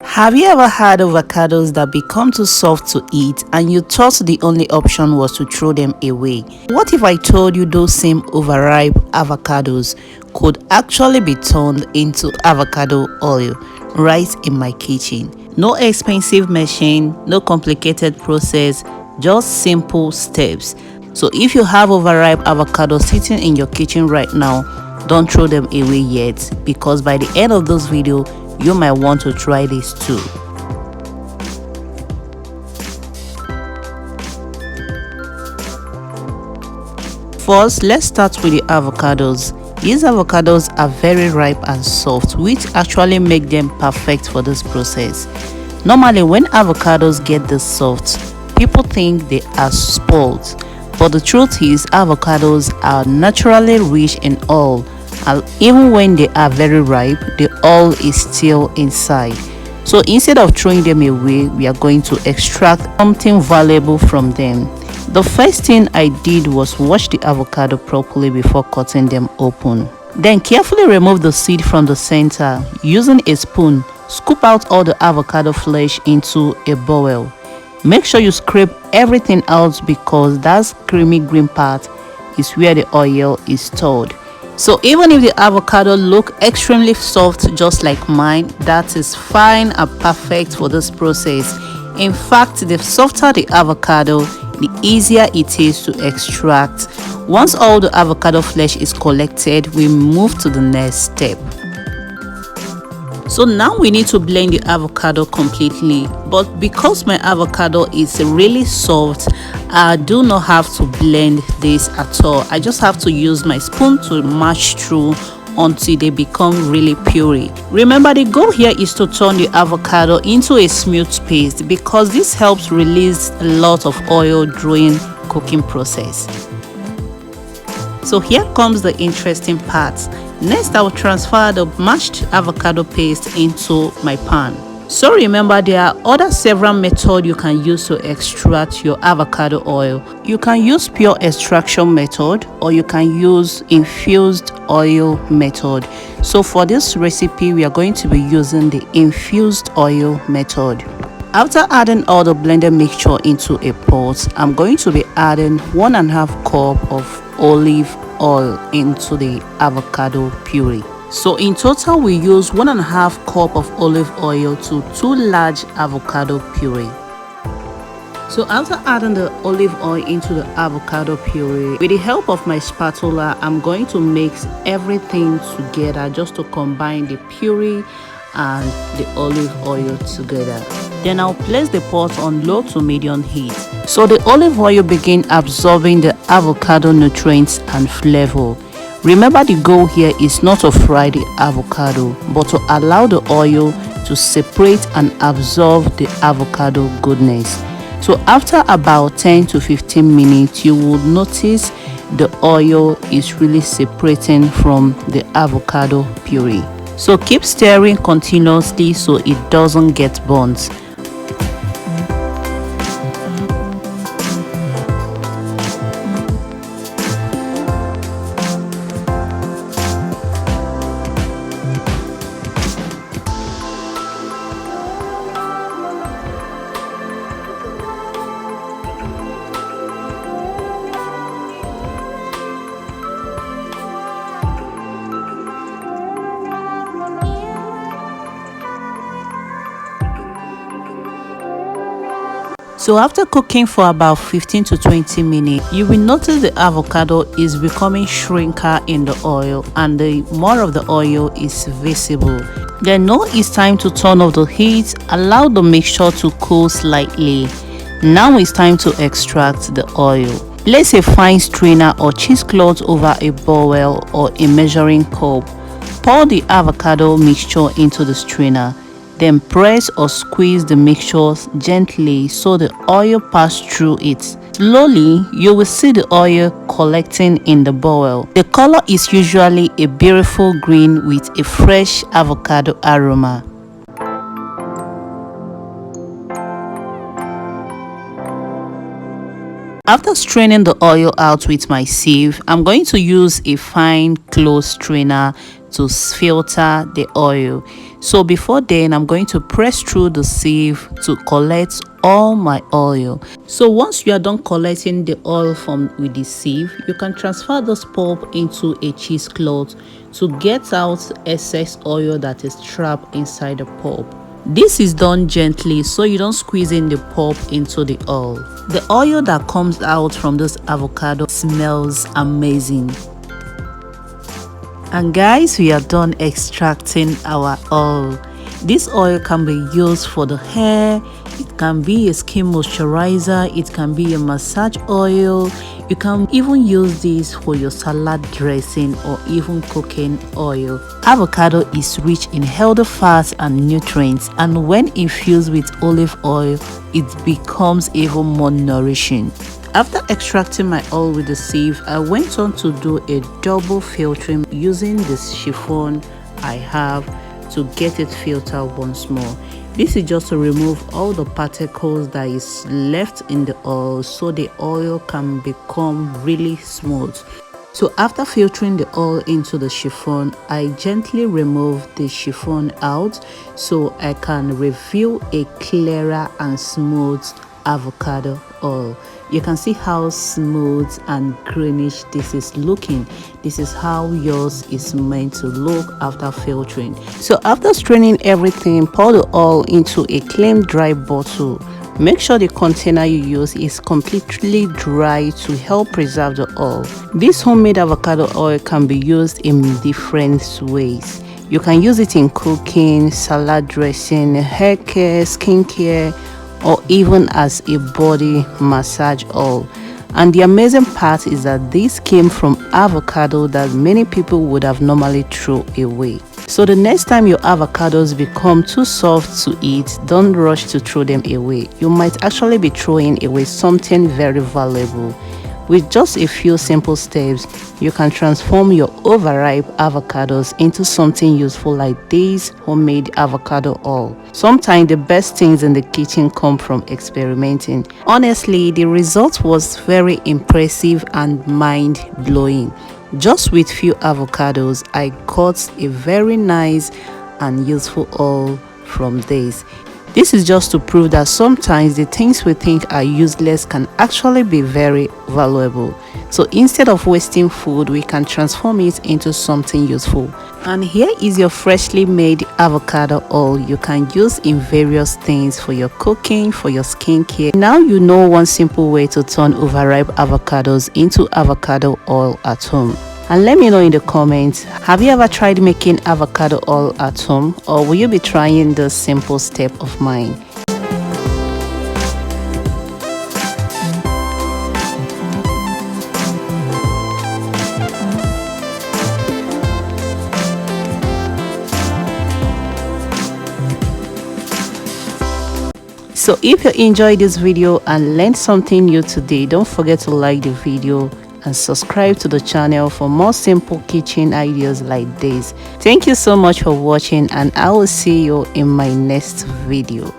Have you ever had avocados that become too soft to eat and you thought the only option was to throw them away? What if I told you those same overripe avocados could actually be turned into avocado oil right in my kitchen? No expensive machine, no complicated process, just simple steps. So if you have overripe avocados sitting in your kitchen right now, don't throw them away yet, because by the end of this video you might want to try this too. First, let's start with the avocados. These avocados are very ripe and soft, which actually make them perfect for this process. Normally when avocados get this soft, people think they are spoiled, but the truth is avocados are naturally rich in oil, and even when they are very ripe, the oil is still inside. So instead of throwing them away, we are going to extract something valuable from them. The first thing I did was wash the avocado properly before cutting them open. Then carefully remove the seed from the center. Using a spoon, scoop out all the avocado flesh into a bowl. Make sure you scrape everything out because that creamy green part is where the oil is stored. So even if the avocado look extremely soft just like mine, that is fine and perfect for this process. In fact, the softer the avocado, the easier it is to extract. Once all the avocado flesh is collected, we move to the next step. So now we need to blend the avocado completely, but because my avocado is really soft, I do not have to blend this at all. I just have to use my spoon to mash through until they become really puree. Remember, the goal here is to turn the avocado into a smooth paste because this helps release a lot of oil during cooking process. So here comes the interesting part. Next, I will transfer the mashed avocado paste into my pan. So remember, there are other several methods you can use to extract your avocado oil. You can use pure extraction method or you can use infused oil method. So for this recipe, we are going to be using the infused oil method. After adding all the blended mixture into a pot, I'm going to be adding 1.5 cup of olive oil into the avocado puree. So in total we use 1.5 cup of olive oil to 2 large avocado puree. So after adding the olive oil into the avocado puree, with the help of my spatula, I'm going to mix everything together just to combine the puree and the olive oil together. Then I'll place the pot on low to medium heat so the olive oil begin absorbing the avocado nutrients and flavor. Remember, the goal here is not to fry the avocado but to allow the oil to separate and absorb the avocado goodness. So after about 10 to 15 minutes, you will notice the oil is really separating from the avocado puree. So keep stirring continuously so it doesn't get burnt. So after cooking for about 15 to 20 minutes, you will notice the avocado is becoming shrinker in the oil and the more of the oil is visible. Then now it's time to turn off the heat, allow the mixture to cool slightly. Now it's time to extract the oil. Place a fine strainer or cheesecloth over a bowl or a measuring cup. Pour the avocado mixture into the strainer. Then press or squeeze the mixture gently so the oil passes through it. Slowly, you will see the oil collecting in the bowl. The color is usually a beautiful green with a fresh avocado aroma. After straining the oil out with my sieve, I'm going to use a fine cloth strainer to filter the oil. So before then, I'm going to press through the sieve to collect all my oil. So once you are done collecting the oil from with the sieve, you can transfer this pulp into a cheesecloth to get out excess oil that is trapped inside the pulp. This is done gently so you don't squeeze in the pulp into the oil. The oil that comes out from this avocado smells amazing. And guys, we are done extracting our oil. This oil can be used for the hair, it can be a skin moisturizer, it can be a massage oil. You can even use this for your salad dressing or even cooking oil. Avocado is rich in healthy fats and nutrients, and when infused with olive oil, it becomes even more nourishing. After extracting my oil with the sieve, I went on to do a double filtering using this chiffon I have to get it filtered once more. This is just to remove all the particles that is left in the oil so the oil can become really smooth. So after filtering the oil into the chiffon, I gently remove the chiffon out so I can reveal a clearer and smooth avocado oil. You can see how smooth and greenish this is looking. This is how yours is meant to look after filtering. So after straining everything, pour the oil into a clean dry bottle. Make sure the container you use is completely dry to help preserve the oil. This homemade avocado oil can be used in different ways. You can use it in cooking, salad dressing, hair care, skin care, or even as a body massage oil. And the amazing part is that this came from avocado that many people would have normally thrown away. So the next time your avocados become too soft to eat, don't rush to throw them away. You might actually be throwing away something very valuable. With just a few simple steps, you can transform your overripe avocados into something useful like this homemade avocado oil. Sometimes the best things in the kitchen come from experimenting. Honestly, the result was very impressive and mind-blowing. Just with few avocados, I got a very nice and useful oil from this. This is just to prove that sometimes the things we think are useless can actually be very valuable. So instead of wasting food, we can transform it into something useful. And here is your freshly made avocado oil you can use in various things for your cooking, for your skincare. Now you know one simple way to turn overripe avocados into avocado oil at home. And let me know in the comments, have you ever tried making avocado oil at home, or will you be trying this simple step of mine? So if you enjoyed this video and learned something new today, don't forget to like the video and subscribe to the channel for more simple kitchen ideas like this. Thank you so much for watching, and I will see you in my next video.